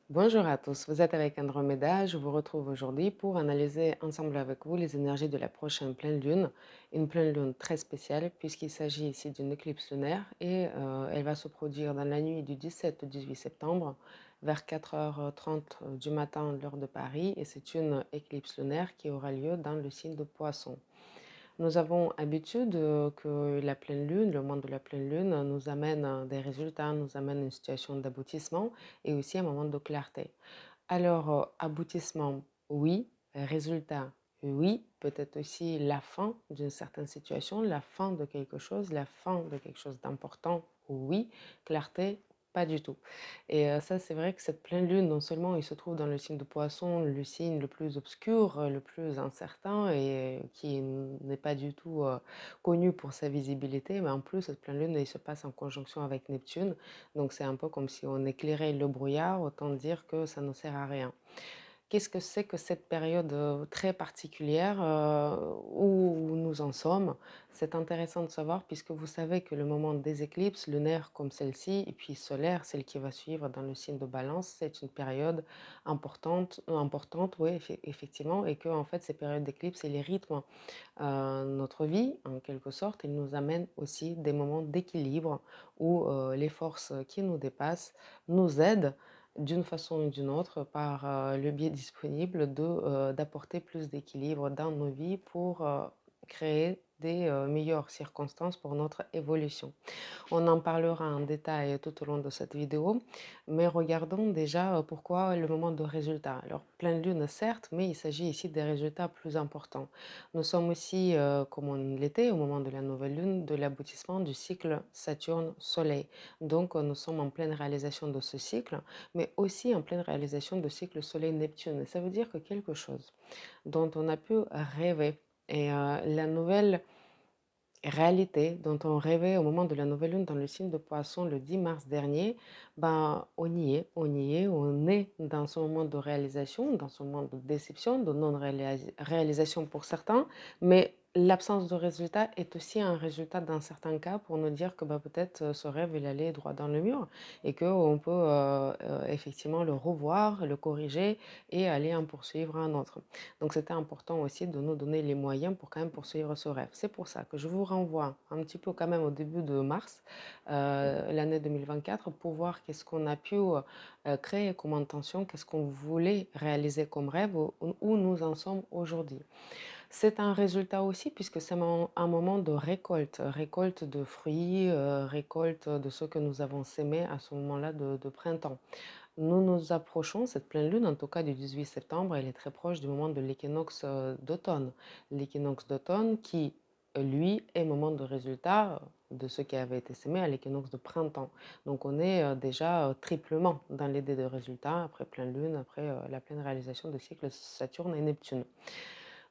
Bonjour à tous, vous êtes avec Andromeda. Je vous retrouve aujourd'hui pour analyser ensemble avec vous les énergies de la prochaine pleine lune. Une pleine lune très spéciale puisqu'il s'agit ici d'une éclipse lunaire et elle va se produire dans la nuit du 17 au 18 septembre vers 4h30 du matin l'heure de Paris, et c'est une éclipse lunaire qui aura lieu dans le signe de Poisson. Nous avons habitude que la pleine lune, le moment de la pleine lune, nous amène des résultats, nous amène une situation d'aboutissement et aussi un moment de clarté. Alors, aboutissement, oui. Résultat, oui. Peut-être aussi la fin d'une certaine situation, la fin de quelque chose, la fin de quelque chose d'important, oui. Clarté, pas du tout. Et ça, c'est vrai que cette pleine lune, non seulement il se trouve dans le signe de Poisson, le signe le plus obscur, le plus incertain et qui n'est pas du tout connu pour sa visibilité, mais en plus, cette pleine lune, il se passe en conjonction avec Neptune. Donc c'est un peu comme si on éclairait le brouillard, autant dire que ça ne sert à rien. Qu'est-ce que c'est que cette période très particulière où nous en sommes? C'est intéressant de savoir puisque vous savez que le moment des éclipses lunaires comme celle-ci, et puis solaire, celle qui va suivre dans le signe de Balance, c'est une période importante, oui, effectivement, et que en fait ces périodes d'éclipse, elles rythment notre vie en quelque sorte. Ils nous amènent aussi des moments d'équilibre où les forces qui nous dépassent nous aident d'une façon ou d'une autre par le biais disponible d'apporter plus d'équilibre dans nos vies pour créer des meilleures circonstances pour notre évolution. On en parlera en détail tout au long de cette vidéo, mais regardons déjà pourquoi le moment de résultat. Alors, pleine lune, certes, mais il s'agit ici des résultats plus importants. Nous sommes aussi, comme on l'était au moment de la nouvelle lune, de l'aboutissement du cycle Saturne-Soleil. Donc, nous sommes en pleine réalisation de ce cycle, mais aussi en pleine réalisation de cycle Soleil-Neptune. Ça veut dire que quelque chose dont on a pu rêver, et la nouvelle réalité dont on rêvait au moment de la nouvelle lune dans le signe de Poisson le 10 mars dernier, ben, on est dans ce moment de réalisation, dans ce moment de déception, de non-réalisation pour certains, mais l'absence de résultat est aussi un résultat dans certains cas pour nous dire que bah, peut-être ce rêve il allait droit dans le mur et qu'on peut effectivement le revoir, le corriger et aller en poursuivre un autre. Donc c'était important aussi de nous donner les moyens pour quand même poursuivre ce rêve. C'est pour ça que je vous renvoie un petit peu quand même au début de mars, l'année 2024, pour voir qu'est-ce qu'on a pu créer comme intention, qu'est-ce qu'on voulait réaliser comme rêve, où nous en sommes aujourd'hui. C'est un résultat aussi puisque c'est un moment de récolte, récolte de fruits, récolte de ce que nous avons sémé à ce moment-là de printemps. Nous nous approchons, cette pleine lune, en tout cas du 18 septembre, elle est très proche du moment de l'équinoxe d'automne. L'équinoxe d'automne qui, lui, est moment de résultat de ce qui avait été sémé à l'équinoxe de printemps. Donc on est déjà triplement dans l'idée de résultat, après pleine lune, après la pleine réalisation de cycle Saturne et Neptune.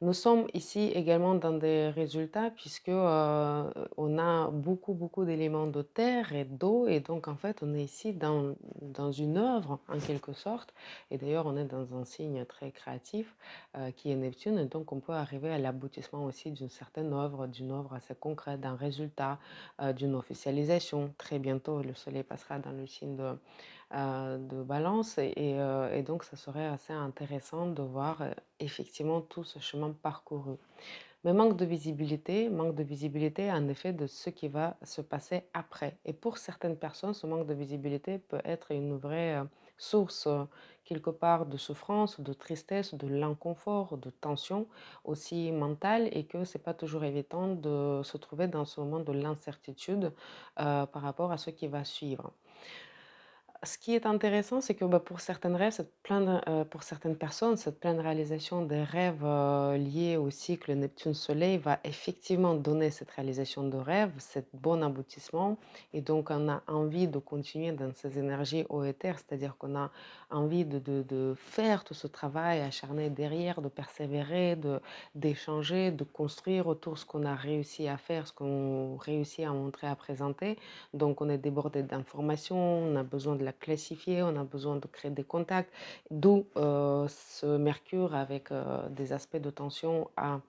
Nous sommes ici également dans des résultats puisque on a beaucoup d'éléments de terre et d'eau, et donc en fait on est ici dans une œuvre en quelque sorte, et d'ailleurs on est dans un signe très créatif qui est Neptune, et donc on peut arriver à l'aboutissement aussi d'une certaine œuvre, d'une œuvre assez concrète, d'un résultat, d'une officialisation. Très bientôt le soleil passera dans le signe de Balance, et donc ça serait assez intéressant de voir effectivement tout ce chemin parcouru. Mais manque de visibilité en effet de ce qui va se passer après. Et pour certaines personnes, ce manque de visibilité peut être une vraie source quelque part de souffrance, de tristesse, de l'inconfort, de tension aussi mentale, et que c'est pas toujours évident de se trouver dans ce moment de l'incertitude par rapport à ce qui va suivre. Ce qui est intéressant, c'est que, bah, pour certaines rêves, pour certaines personnes, cette pleine réalisation des rêves, liés au cycle Neptune-Soleil va effectivement donner cette réalisation de rêve, cet bon aboutissement, et donc on a envie de continuer dans ces énergies haut éther, c'est-à-dire qu'on a envie de faire tout ce travail acharné derrière, de persévérer, d'échanger, de construire autour ce qu'on a réussi à faire, ce qu'on réussit à montrer, à présenter. Donc, on est débordé d'informations, on a besoin de la classifier, on a besoin de créer des contacts, d'où ce Mercure avec des aspects de tension à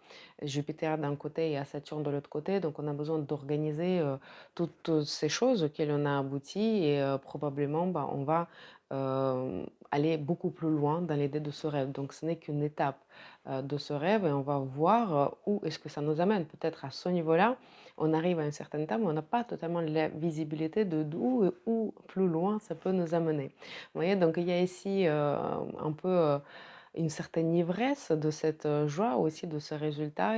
Jupiter d'un côté et à Saturne de l'autre côté. Donc, on a besoin d'organiser toutes ces choses auxquelles on a abouti, et probablement, bah, on va aller beaucoup plus loin dans l'idée de ce rêve. Donc ce n'est qu'une étape de ce rêve et on va voir où est-ce que ça nous amène. Peut-être à ce niveau-là, on arrive à une certaine étape, mais on n'a pas totalement la visibilité de d'où et où plus loin ça peut nous amener. Vous voyez, donc il y a ici un peu une certaine ivresse de cette joie aussi, de ce résultat,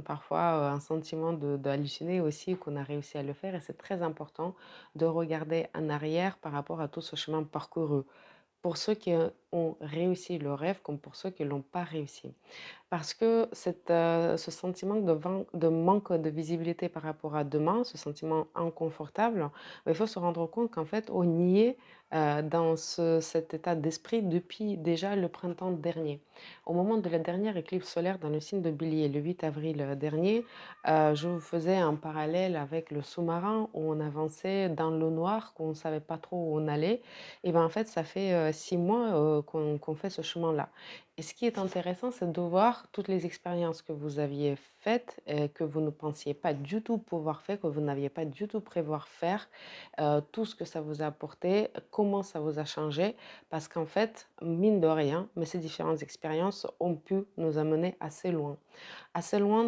parfois un sentiment d'halluciner aussi qu'on a réussi à le faire. Et c'est très important de regarder en arrière par rapport à tout ce chemin parcouru. Pour ceux qui ont réussi le rêve comme pour ceux qui ne l'ont pas réussi. Parce que ce sentiment de manque de visibilité par rapport à demain, ce sentiment inconfortable, il faut se rendre compte qu'en fait, on y est dans cet état d'esprit depuis déjà le printemps dernier. Au moment de la dernière éclipse solaire dans le signe de Bélier, le 8 avril dernier, je vous faisais un parallèle avec le sous-marin où on avançait dans l'eau noire, qu'on ne savait pas trop où on allait. Et bien en fait, ça fait 6 mois qu'on fait ce chemin-là. Et ce qui est intéressant, c'est de voir toutes les expériences que vous aviez faites, que vous ne pensiez pas du tout pouvoir faire, que vous n'aviez pas du tout prévoir faire, tout ce que ça vous a apporté, comment ça vous a changé, parce qu'en fait, mine de rien, mais ces différentes expériences ont pu nous amener assez loin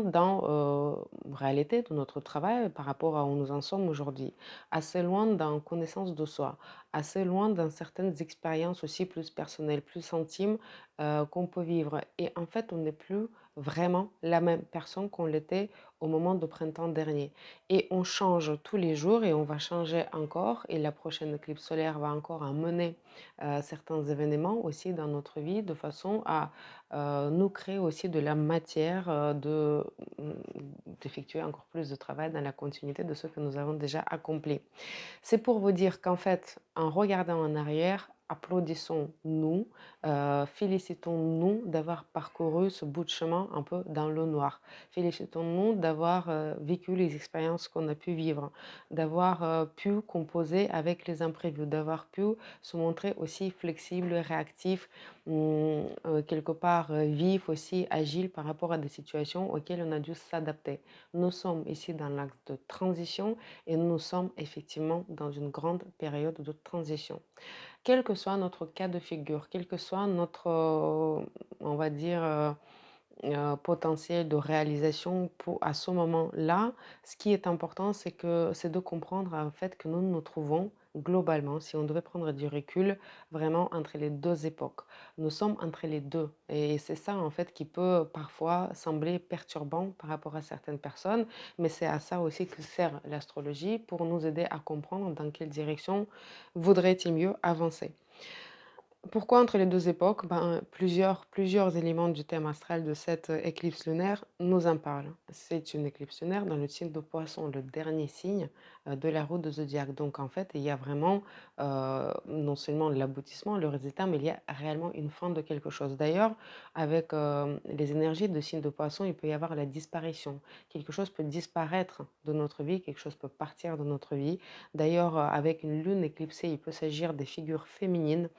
dans réalité de notre travail par rapport à où nous en sommes aujourd'hui, assez loin dans connaissance de soi, assez loin dans certaines expériences aussi plus personnelles, plus intimes qu'on peut vivre. Et en fait, on n'est plus vraiment la même personne qu'on l'était au moment de printemps dernier. Et on change tous les jours et on va changer encore. Et la prochaine éclipse solaire va encore amener certains événements aussi dans notre vie de façon à nous créer aussi de la matière d'effectuer encore plus de travail dans la continuité de ce que nous avons déjà accompli. C'est pour vous dire qu'en fait, en regardant en arrière, applaudissons-nous, félicitons-nous d'avoir parcouru ce bout de chemin un peu dans le noir. Félicitons-nous d'avoir vécu les expériences qu'on a pu vivre, d'avoir pu composer avec les imprévus, d'avoir pu se montrer aussi flexible, réactif, quelque part vif aussi, agile par rapport à des situations auxquelles on a dû s'adapter. Nous sommes ici dans l'axe de transition et nous sommes effectivement dans une grande période de transition. Quel que soit notre cas de figure, quel que soit notre, on va dire, potentiel de réalisation à ce moment-là, ce qui est important, c'est de comprendre en fait que nous nous trouvons globalement, si on devait prendre du recul, vraiment entre les deux époques. Nous sommes entre les deux. Et c'est ça en fait qui peut parfois sembler perturbant par rapport à certaines personnes, mais c'est à ça aussi que sert l'astrologie pour nous aider à comprendre dans quelle direction vaudrait-il mieux avancer. Pourquoi entre les 2 époques? Ben, plusieurs éléments du thème astral de cette éclipse lunaire nous en parlent. C'est une éclipse lunaire dans le signe de Poisson, le dernier signe, de la roue de zodiaque. Donc en fait, il y a vraiment, non seulement l'aboutissement, le résultat, mais il y a réellement une fin de quelque chose. D'ailleurs, avec, les énergies de signe de Poisson, il peut y avoir la disparition. Quelque chose peut disparaître de notre vie, quelque chose peut partir de notre vie. D'ailleurs, avec une lune éclipsée, il peut s'agir des figures féminines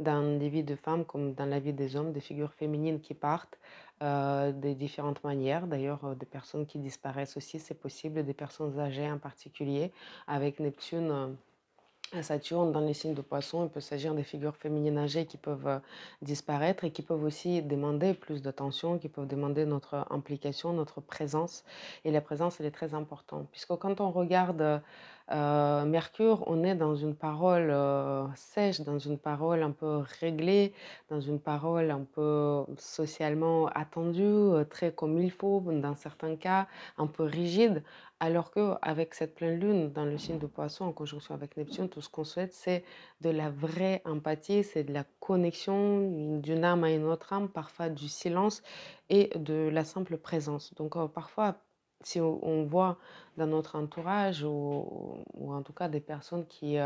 dans les vies de femmes comme dans la vie des hommes, des figures féminines qui partent de différentes manières. D'ailleurs, des personnes qui disparaissent aussi, c'est possible, des personnes âgées en particulier. Avec Neptune à Saturne dans les signes de Poisson, il peut s'agir des figures féminines âgées qui peuvent disparaître et qui peuvent aussi demander plus d'attention, qui peuvent demander notre implication, notre présence. Et la présence, elle est très importante, puisque quand on regarde Mercure, on est dans une parole sèche, dans une parole un peu réglée, dans une parole un peu socialement attendue, très comme il faut, dans certains cas, un peu rigide. Alors qu'avec cette pleine lune dans le signe de Poisson en conjonction avec Neptune, tout ce qu'on souhaite, c'est de la vraie empathie, c'est de la connexion d'une âme à une autre âme, parfois du silence et de la simple présence. Donc parfois, si on voit dans notre entourage ou en tout cas des personnes qui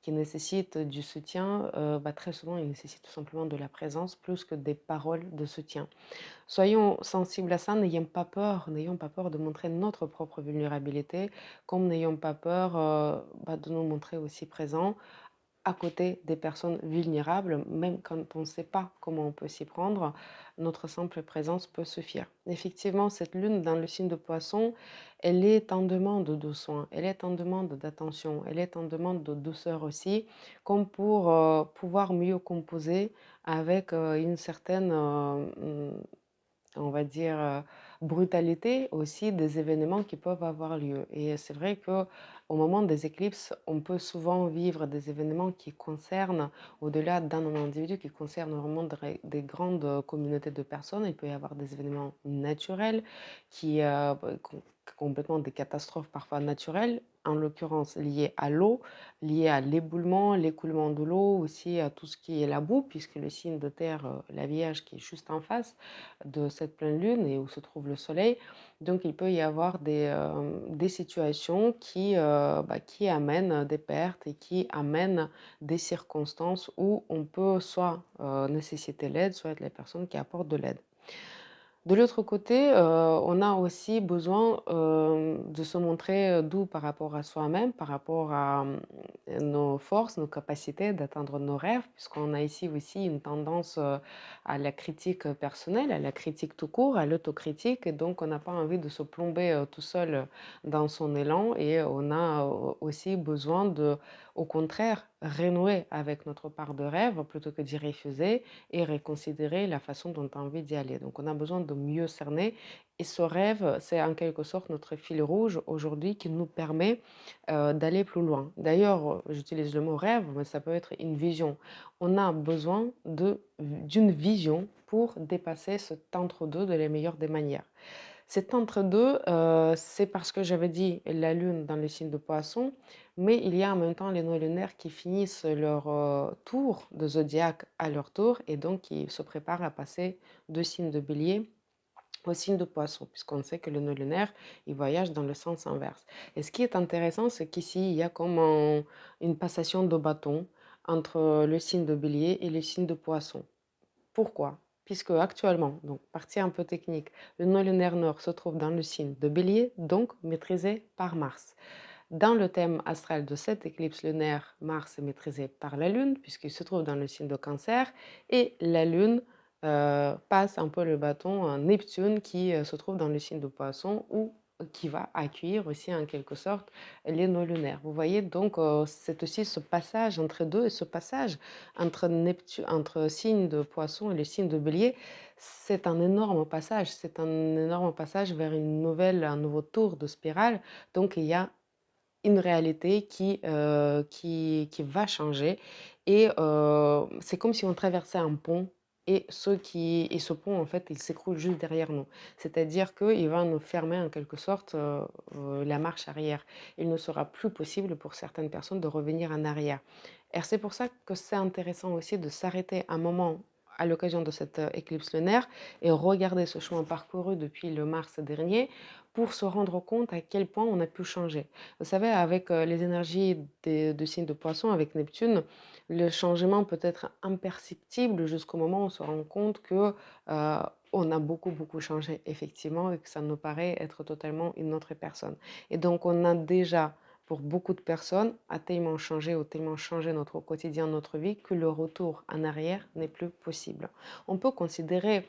nécessitent du soutien, bah, très souvent, ils nécessitent tout simplement de la présence plus que des paroles de soutien. Soyons sensibles à ça, n'ayons pas peur de montrer notre propre vulnérabilité, comme n'ayons pas peur bah, de nous montrer aussi présents à côté des personnes vulnérables, même quand on ne sait pas comment on peut s'y prendre, notre simple présence peut suffire. Effectivement, cette lune dans le signe de poisson, elle est en demande de soins, elle est en demande d'attention, elle est en demande de douceur aussi, comme pour pouvoir mieux composer avec une certaine on va dire, brutalité aussi des événements qui peuvent avoir lieu. Et c'est vrai que au moment des éclipses, on peut souvent vivre des événements qui concernent, au-delà d'un individu, qui concernent vraiment des grandes communautés de personnes. Il peut y avoir des événements naturels qui, complètement des catastrophes parfois naturelles, en l'occurrence liées à l'eau, liées à l'éboulement, l'écoulement de l'eau, aussi à tout ce qui est la boue, puisque le signe de terre, la Vierge qui est juste en face, de cette pleine lune et où se trouve le soleil. Donc il peut y avoir des situations qui amènent des pertes et qui amènent des circonstances où on peut soit nécessiter l'aide, soit être la personne qui apporte de l'aide. De l'autre côté, on a aussi besoin, de se montrer, doux par rapport à soi-même, par rapport à, nos forces, nos capacités d'atteindre nos rêves, puisqu'on a ici aussi une tendance, à la critique, personnelle, à la critique tout court, à l'autocritique et donc on n'a pas envie de se plomber, tout seul, dans son élan et on a, aussi besoin de, au contraire, renouer avec notre part de rêve plutôt que d'y refuser et reconsidérer la façon dont tu as envie d'y aller. Donc on a besoin de mieux cerner et ce rêve, c'est en quelque sorte notre fil rouge aujourd'hui qui nous permet d'aller plus loin. D'ailleurs, j'utilise le mot rêve, mais ça peut être une vision. On a besoin d'une vision pour dépasser cet entre-deux de la meilleure des manières. Cet entre-deux, c'est parce que j'avais dit la lune dans le signe de poisson, mais il y a en même temps les noix lunaires qui finissent leur tour de zodiaque à leur tour et donc qui se préparent à passer de signe de bélier au signe de poisson, puisqu'on sait que le nœud lunaire, il voyage dans le sens inverse. Et ce qui est intéressant, c'est qu'ici, il y a comme une passation de bâton entre le signe de bélier et le signe de poisson. Pourquoi? Puisque actuellement, donc partie un peu technique, le nœud lunaire nord se trouve dans le signe de bélier, donc maîtrisé par Mars. Dans le thème astral de cette éclipse lunaire, Mars est maîtrisé par la Lune, puisqu'il se trouve dans le signe de Cancer, et la Lune passe un peu le bâton à Neptune qui se trouve dans le signe de Poisson, ou qui va accueillir aussi en quelque sorte les nœuds lunaires. Vous voyez, donc c'est aussi ce passage entre deux, et ce passage entre Neptune, entre signe de Poisson et le signe de Bélier, c'est un énorme passage, c'est un énorme passage vers un nouveau tour de spirale. Donc il y a une réalité qui va changer et c'est comme si on traversait un pont et ce pont, en fait, il s'écroule juste derrière nous. C'est-à-dire qu'il va nous fermer en quelque sorte, la marche arrière. Il ne sera plus possible pour certaines personnes de revenir en arrière. Et c'est pour ça que c'est intéressant aussi de s'arrêter un moment à l'occasion de cette, éclipse lunaire et regarder ce chemin parcouru depuis le mars dernier pour se rendre compte à quel point on a pu changer. Vous savez, avec les énergies du signe de poisson, avec Neptune, le changement peut être imperceptible jusqu'au moment où on se rend compte que on a beaucoup, beaucoup changé, effectivement, et que ça nous paraît être totalement une autre personne. Et donc, on a déjà, pour beaucoup de personnes, a tellement changé ou tellement changé notre quotidien, notre vie, que le retour en arrière n'est plus possible. On peut considérer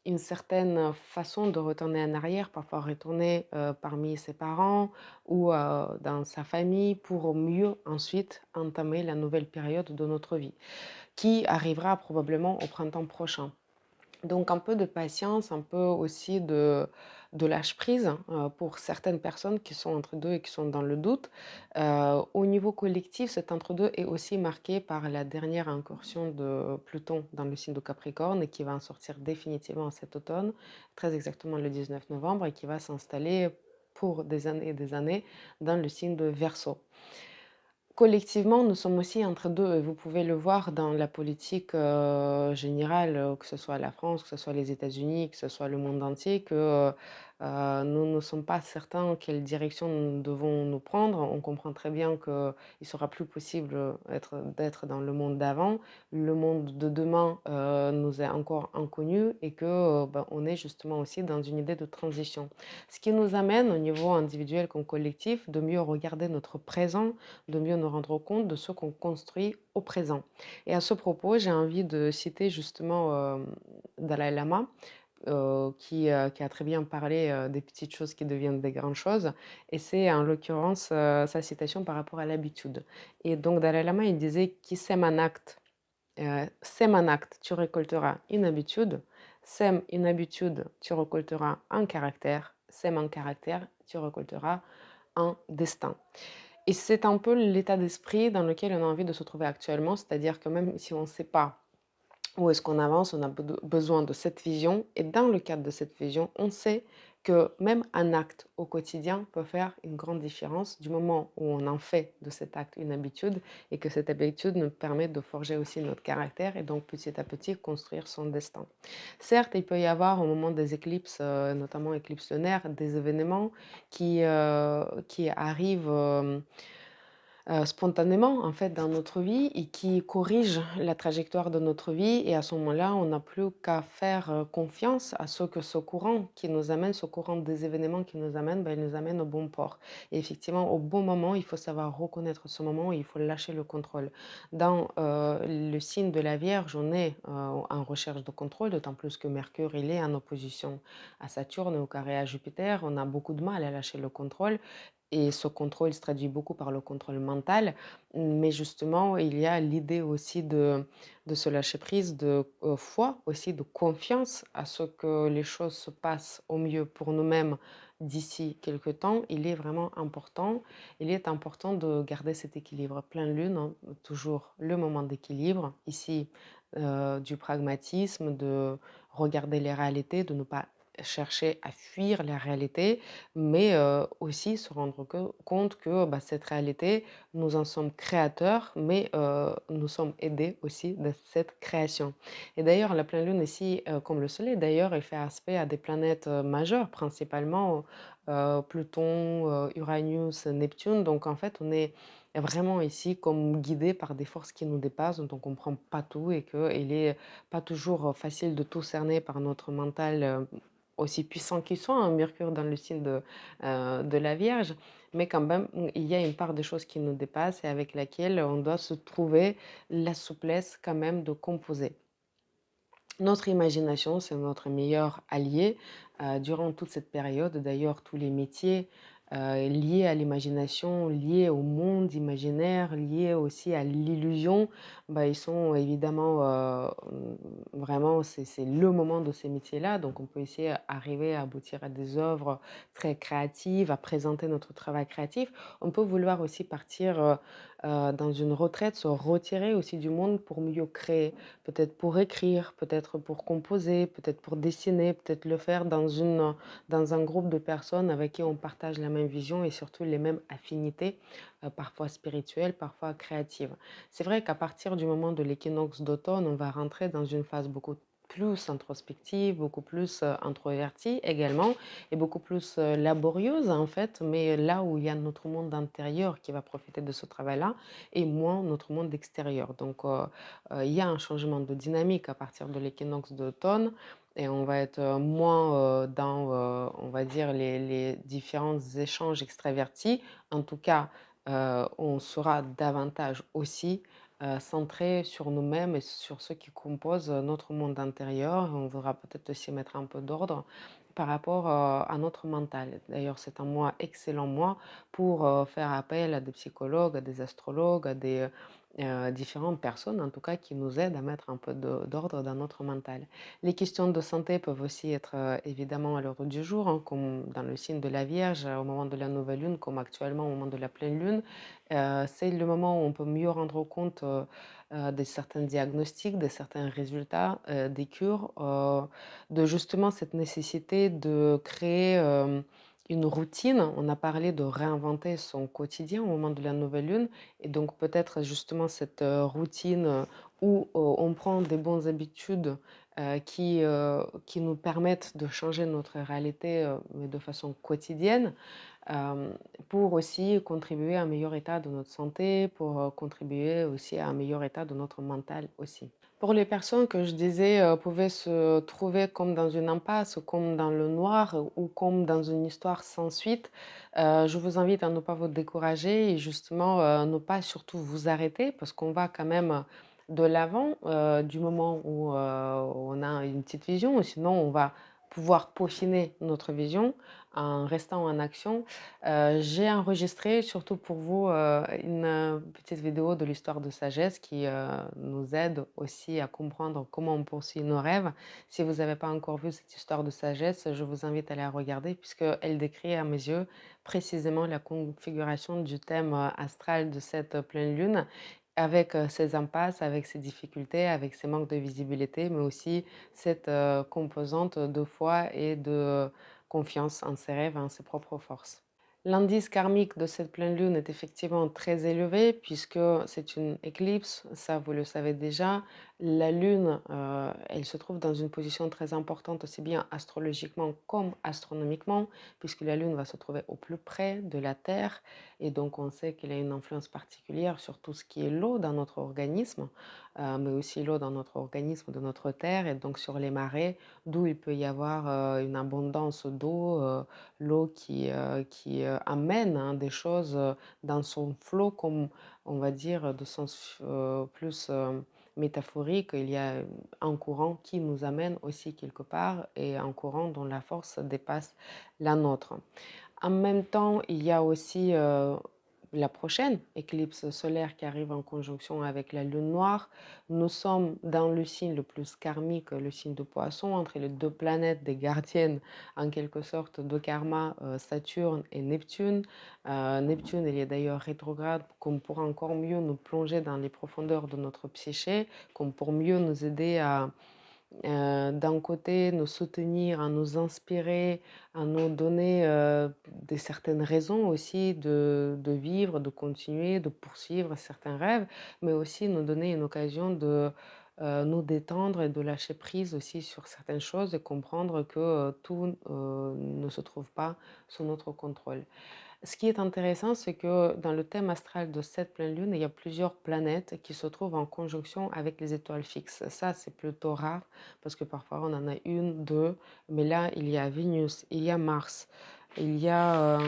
une certaine façon de retourner en arrière, parfois retourner parmi ses parents ou dans sa famille pour mieux ensuite entamer la nouvelle période de notre vie, qui arrivera probablement au printemps prochain. Donc un peu de patience, un peu aussi de lâche-prise pour certaines personnes qui sont entre deux et qui sont dans le doute. Au niveau collectif, cet entre-deux est aussi marqué par la dernière incursion de Pluton dans le signe de Capricorne et qui va en sortir définitivement cet automne, très exactement le 19 novembre, et qui va s'installer pour des années et des années dans le signe de Verseau. Collectivement, nous sommes aussi entre deux, et vous pouvez le voir dans la politique générale, que ce soit la France, que ce soit les États-Unis, que ce soit le monde entier, que nous ne sommes pas certains quelle direction nous devons nous prendre. On comprend très bien qu'il sera plus possible, d'être dans le monde d'avant. Le monde de demain, nous est encore inconnu et que, on est justement aussi dans une idée de transition. Ce qui nous amène au niveau individuel comme collectif de mieux regarder notre présent, de mieux nous rendre compte de ce qu'on construit au présent. Et à ce propos, j'ai envie de citer justement, Dalai Lama, qui a très bien parlé, des petites choses qui deviennent des grandes choses et c'est en l'occurrence, sa citation par rapport à l'habitude et donc Dalai Lama, il disait: «Qui sème un acte, sème un acte, tu récolteras une habitude, sème une habitude, tu récolteras un caractère, sème un caractère, tu récolteras un destin». Et c'est un peu l'état d'esprit dans lequel on a envie de se trouver actuellement, c'est-à-dire que même si on ne sait pas où est-ce qu'on avance, on a besoin de cette vision et dans le cadre de cette vision, on sait que même un acte au quotidien peut faire une grande différence du moment où on en fait de cet acte une habitude et que cette habitude nous permet de forger aussi notre caractère et donc petit à petit construire son destin. Certes, il peut y avoir au moment des éclipses, notamment éclipses lunaires, des événements qui arrivent spontanément, en fait, dans notre vie et qui corrige la trajectoire de notre vie et à ce moment-là, on n'a plus qu'à faire, confiance à ce que ce courant qui nous amène, ce courant des événements qui nous amène, il nous amène au bon port et effectivement, au bon moment, il faut savoir reconnaître ce moment où il faut lâcher le contrôle. Dans, le signe de la Vierge, on est, en recherche de contrôle, d'autant plus que Mercure, il est en opposition à Saturne, au carré à Jupiter. On a beaucoup de mal à lâcher le contrôle et ce contrôle se traduit beaucoup par le contrôle mental, mais justement, il y a l'idée aussi de se lâcher prise, de foi aussi, de confiance à ce que les choses se passent au mieux pour nous-mêmes d'ici quelque temps. Il est vraiment important. Il est important de garder cet équilibre. Pleine lune, hein, toujours le moment d'équilibre. Ici, du pragmatisme, de regarder les réalités, de ne pas chercher à fuir la réalité, mais aussi se rendre compte que cette réalité, nous en sommes créateurs, mais nous sommes aidés aussi de cette création. Et d'ailleurs, la pleine lune ici, comme le Soleil d'ailleurs, elle fait aspect à des planètes majeures, principalement Pluton, Uranus, Neptune. Donc en fait, on est vraiment ici comme guidé par des forces qui nous dépassent, dont on ne comprend pas tout et qu'il n'est pas toujours facile de tout cerner par notre mental aussi puissant qu'il soit, un Mercure dans le signe de la Vierge, mais quand même, il y a une part des choses qui nous dépassent et avec laquelle on doit se trouver la souplesse quand même de composer. Notre imagination, c'est notre meilleur allié durant toute cette période. D'ailleurs, tous les métiers liés à l'imagination, liés au monde imaginaire, liés aussi à l'illusion, ils sont évidemment vraiment, c'est le moment de ces métiers-là. Donc, on peut essayer d'arriver à aboutir à des œuvres très créatives, à présenter notre travail créatif. On peut vouloir aussi partir dans une retraite, se retirer aussi du monde pour mieux créer. Peut-être pour écrire, peut-être pour composer, peut-être pour dessiner, peut-être le faire dans un groupe de personnes avec qui on partage la même vision et surtout les mêmes affinités, parfois spirituelles, parfois créatives. C'est vrai qu'à partir du moment de l'équinoxe d'automne, on va rentrer dans une phase beaucoup plus introspective, beaucoup plus introvertie également, et beaucoup plus laborieuse en fait, mais là où il y a notre monde intérieur qui va profiter de ce travail-là, et moins notre monde extérieur. Donc, il y a un changement de dynamique à partir de l'équinoxe d'automne et on va être moins dans, on va dire, les différents échanges extravertis. En tout cas, on sera davantage aussi centré sur nous-mêmes et sur ce qui compose notre monde intérieur. On voudra peut-être aussi mettre un peu d'ordre par rapport à notre mental. D'ailleurs, c'est un mois, excellent mois, pour faire appel à des psychologues, à des astrologues, à des différentes personnes, en tout cas, qui nous aident à mettre un peu d'ordre dans notre mental. Les questions de santé peuvent aussi être évidemment à l'ordre du jour, hein, comme dans le signe de la Vierge, au moment de la nouvelle lune, comme actuellement au moment de la pleine lune. C'est le moment où on peut mieux rendre compte de certains diagnostics, de certains résultats, des cures, de justement cette nécessité de créer une routine. On a parlé de réinventer son quotidien au moment de la nouvelle lune et donc peut-être justement cette, routine, où, on prend des bonnes habitudes, qui nous permettent de changer notre réalité, mais de façon quotidienne. Hem, pour aussi contribuer à un meilleur état de notre santé, pour, contribuer aussi à un meilleur état de notre mental aussi. Pour les personnes que je disais, pouvaient se trouver comme dans une impasse, comme dans le noir ou comme dans une histoire sans suite, je vous invite à ne pas vous décourager et justement, ne pas surtout vous arrêter parce qu'on va quand même de l'avant, du moment où, on a une petite vision ou sinon on va pouvoir peaufiner notre vision en restant en action. J'ai enregistré surtout pour vous, une, petite vidéo de l'histoire de sagesse qui, nous aide aussi à comprendre comment on poursuit nos rêves. Si vous n'avez pas encore vu cette histoire de sagesse, je vous invite à la regarder puisqu'elle décrit à mes yeux précisément la configuration du thème, astral de cette, pleine lune avec, ses impasses, avec ses difficultés, avec ses manques de visibilité, mais aussi cette, composante de foi et de confiance en ses rêves, en ses propres forces. L'indice karmique de cette pleine lune est effectivement très élevé puisque c'est une éclipse, ça vous le savez déjà. La lune, elle se trouve dans une position très importante aussi bien astrologiquement comme astronomiquement puisque la lune va se trouver au plus près de la Terre et donc on sait qu'elle a une influence particulière sur tout ce qui est l'eau dans notre organisme, mais aussi l'eau dans notre organisme de notre Terre et donc sur les marées, d'où il peut y avoir, une abondance d'eau, l'eau qui, amène, hein, des choses, dans son flot comme on va dire de sens, plus, métaphorique. Il y a un courant qui nous amène aussi quelque part et un courant dont la force dépasse la nôtre. En même temps, il y a aussi, la prochaine éclipse solaire qui arrive en conjonction avec la lune noire. Nous sommes dans le signe le plus karmique, le signe de Poisson, entre les 2 planètes des gardiennes, en quelque sorte, de karma, Saturne et Neptune. Neptune, il est d'ailleurs rétrograde, comme pour encore mieux nous plonger dans les profondeurs de notre psyché, comme pour mieux nous aider à d'un côté, nous soutenir, à nous inspirer, à nous donner, des certaines raisons aussi de vivre, de continuer, de poursuivre certains rêves, mais aussi nous donner une occasion de, nous détendre et de lâcher prise aussi sur certaines choses et comprendre que, tout, ne se trouve pas sous notre contrôle. Ce qui est intéressant, c'est que dans le thème astral de cette pleine lune, il y a plusieurs planètes qui se trouvent en conjonction avec les étoiles fixes. Ça, c'est plutôt rare parce que parfois on en a une, deux, mais là, il y a Vénus, il y a Mars, il y a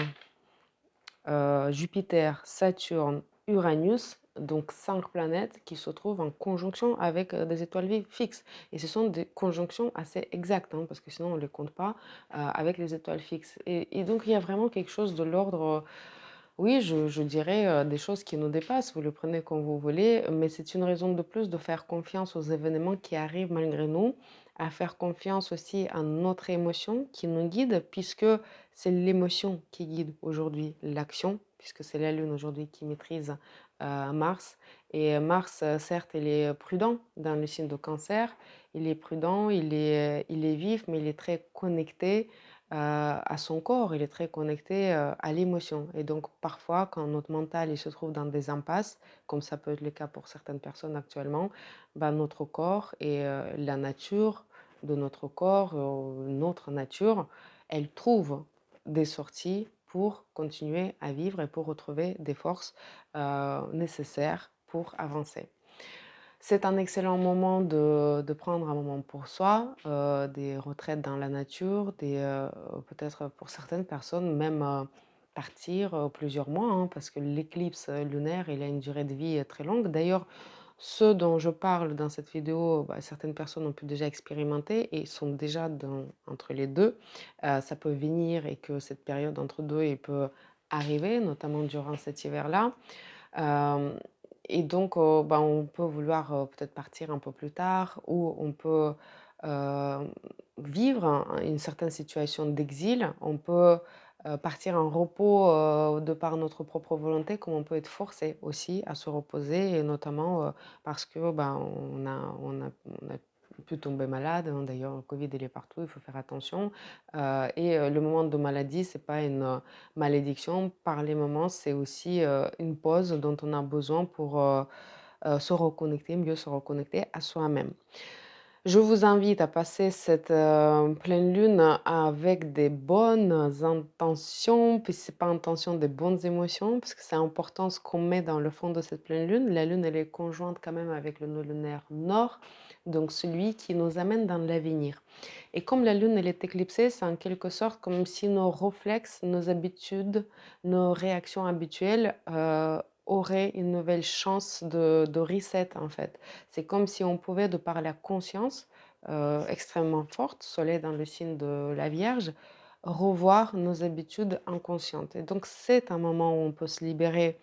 Jupiter, Saturne, Uranus, donc 5 planètes qui se trouvent en conjonction avec des étoiles fixes. Et ce sont des conjonctions assez exactes, hein, parce que sinon on ne les compte pas avec les étoiles fixes. Et donc il y a vraiment quelque chose de l'ordre, oui, je dirais, des choses qui nous dépassent, vous le prenez comme vous voulez, mais c'est une raison de plus de faire confiance aux événements qui arrivent malgré nous, à faire confiance aussi à notre émotion qui nous guide, puisque c'est l'émotion qui guide aujourd'hui l'action, puisque c'est la Lune aujourd'hui qui maîtrise, Mars et Mars, certes, il est prudent dans le signe de Cancer, il est prudent, il est vif, mais il est très connecté, à son corps, il est très connecté, à l'émotion et donc parfois quand notre mental, il se trouve dans des impasses, comme ça peut être le cas pour certaines personnes actuellement, bah, notre corps et la nature de notre corps, notre nature, elle trouve des sorties pour continuer à vivre et pour retrouver des forces, nécessaires pour avancer. C'est un excellent moment de prendre un moment pour soi, des retraites dans la nature, peut-être pour certaines personnes même, partir, plusieurs mois, hein, parce que l'éclipse, lunaire, il a une durée de vie, très longue. D'ailleurs, ce dont je parle dans cette vidéo, bah, certaines personnes ont pu déjà expérimenter et sont déjà entre les 2. Ça peut venir et que cette période entre 2 il peut arriver, notamment durant cet hiver-là. Hem et donc ben, on peut vouloir, peut-être partir un peu plus tard ou on peut, heu, vivre une certaine situation d'exil. On peut, partir en repos, de par notre propre volonté, comme on peut être forcé aussi à se reposer et notamment, parce que, ben, on a peut tomber malade, hein. D'ailleurs, le Covid, il est partout, il faut faire attention. Le moment de maladie, c'est pas une, malédiction. Par les moments, c'est aussi, une pause dont on a besoin pour, se reconnecter, mieux se reconnecter à soi-même. Je vous invite à passer cette, pleine lune avec des bonnes intentions, puis c'est pas intention, des bonnes émotions, parce que c'est important ce qu'on met dans le fond de cette pleine lune. La lune, elle est conjointe quand même avec le nœud lunaire nord, donc celui qui nous amène dans l'avenir. Et comme la lune, elle est éclipsée, c'est en quelque sorte comme si nos réflexes, nos habitudes, nos réactions habituelles, auraient une nouvelle chance de reset, en fait. C'est comme si on pouvait, de par la conscience, extrêmement forte, soleil dans le signe de la Vierge, revoir nos habitudes inconscientes. Et donc c'est un moment où on peut se libérer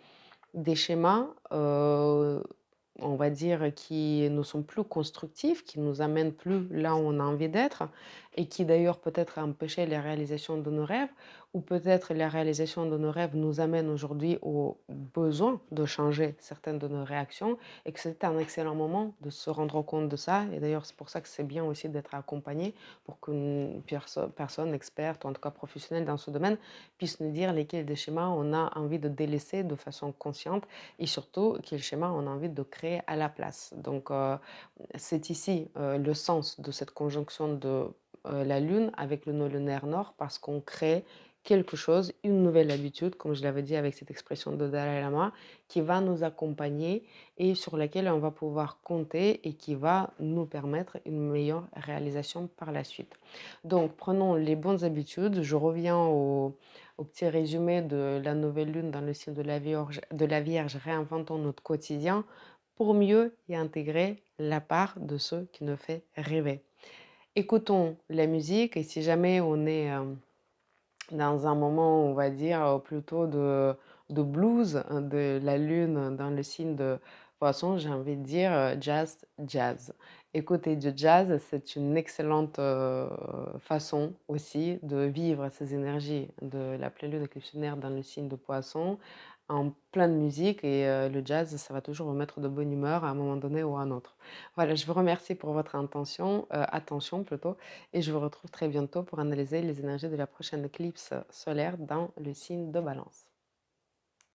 des schémas, on va dire, qui ne sont plus constructifs, qui nous amènent plus là où on a envie d'être et qui d'ailleurs peut-être empêchaient la réalisation de nos rêves ou peut-être la réalisation de nos rêves nous amène aujourd'hui au besoin de changer certaines de nos réactions et que c'est un excellent moment de se rendre compte de ça. Et d'ailleurs, c'est pour ça que c'est bien aussi d'être accompagné pour qu'une personne experte, ou en tout cas professionnelle dans ce domaine, puisse nous dire lesquels des schémas on a envie de délaisser de façon consciente et surtout quel schéma on a envie de créer à la place. Donc, c'est ici le sens de cette conjonction de la Lune avec le nœud lunaire nord parce qu'on crée quelque chose, une nouvelle habitude, comme je l'avais dit avec cette expression de Dalai Lama, qui va nous accompagner et sur laquelle on va pouvoir compter et qui va nous permettre une meilleure réalisation par la suite. Donc, prenons les bonnes habitudes. Je reviens au petit résumé de la nouvelle lune dans le signe de la Vierge, réinventons notre quotidien pour mieux y intégrer la part de ce qui nous fait rêver. Écoutons la musique et si jamais on est dans un moment, on va dire, plutôt de blues, hein, de la lune dans le signe de Poisson, j'ai envie de dire, jazz, jazz. Écouter du jazz, c'est une excellente, façon aussi de vivre ces énergies de la pleine lune éclipsonnaire dans le signe de Poisson, en pleine musique et le jazz, ça va toujours vous mettre de bonne humeur à un moment donné ou à un autre. Voilà, je vous remercie pour votre attention plutôt et je vous retrouve très bientôt pour analyser les énergies de la prochaine éclipse solaire dans le signe de Balance.